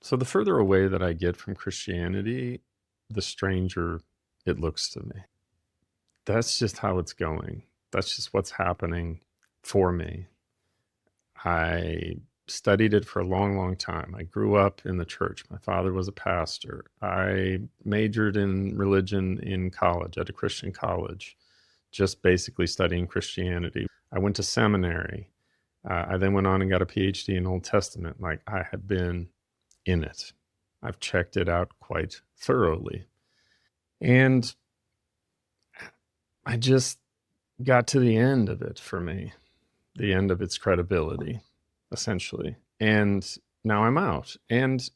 So the further away that I get from Christianity, the stranger it looks to me. That's just how it's going. That's just what's happening for me. I studied it for a long, long time. I grew up in the church. My father was a pastor. I majored in religion in college at a Christian college, just basically studying Christianity. I went to seminary. I then went on and got a PhD in Old Testament. Like, I have been in it. I've checked it out quite thoroughly. And I just got to the end of it for me, the end of its credibility, essentially. And now I'm out. And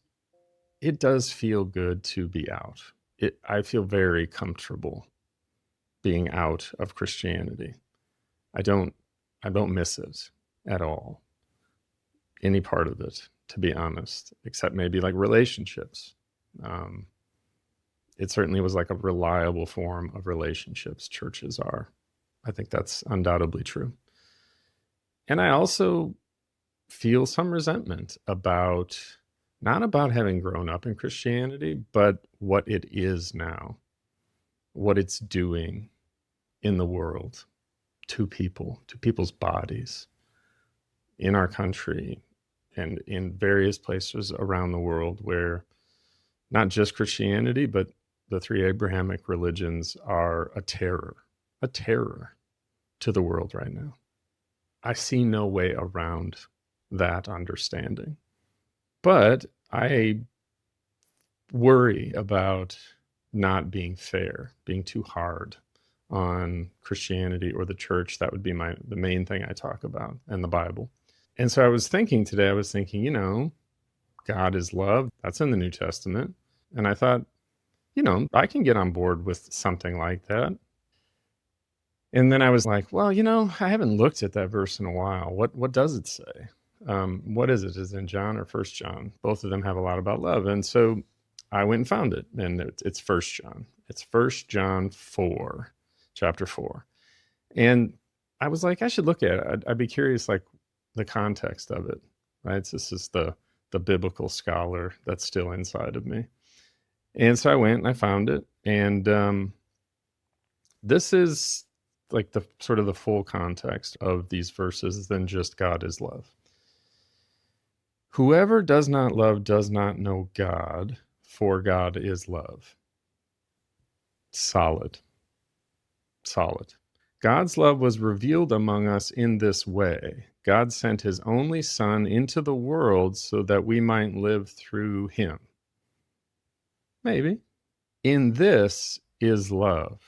it does feel good to be out. I feel very comfortable being out of Christianity. I don't miss it at all. Any part of it, to be honest, except maybe like relationships. It certainly was like a reliable form of relationships, churches are. I think that's undoubtedly true. And I also feel some resentment about, not about having grown up in Christianity, but what it is now, what it's doing in the world to people, to people's bodies, in our country, and in various places around the world where not just Christianity, but the three Abrahamic religions are a terror to the world right now. I see no way around that understanding. But I worry about not being fair, being too hard on Christianity or the church. That would be the main thing I talk about, and the Bible. And so I was thinking, God is love. That's in the New Testament. And I thought, I can get on board with something like that. And then I was like, well, I haven't looked at that verse in a while. What does it say? What is it? Is it in John or First John? Both of them have a lot about love. And so I went and found it, and it's First John. It's First John 4, chapter 4. And I was like, I should look at it. I'd be curious, like, the context of it, right? So this is the biblical scholar that's still inside of me. And so I went and I found it. And this is like the sort of the full context of these verses than just God is love. Whoever does not love does not know God, for God is love. Solid. God's love was revealed among us in this way. God sent his only Son into the world so that we might live through him. Maybe. In this is love.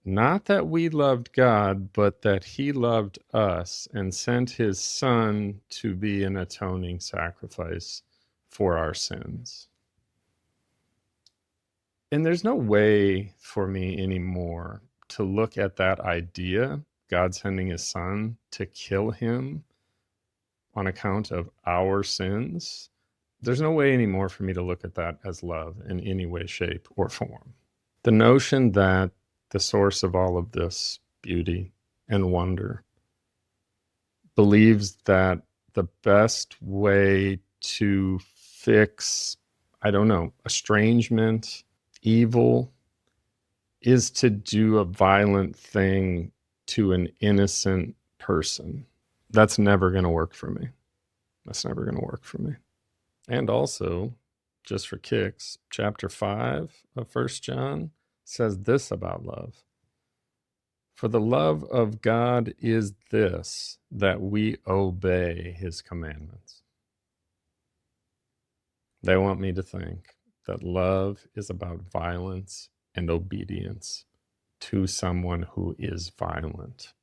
Not that we loved God, but that he loved us and sent his Son to be an atoning sacrifice for our sins. And there's no way for me anymore to look at that idea, God sending his Son to kill him on account of our sins. There's no way anymore for me to look at that as love in any way, shape, or form. The notion that the source of all of this beauty and wonder believes that the best way to fix, estrangement, evil, is to do a violent thing to an innocent person. That's never going to work for me. And also, just for kicks, chapter 5 of 1 John says this about love. For the love of God is this, that we obey his commandments. They want me to think that love is about violence and obedience to someone who is violent.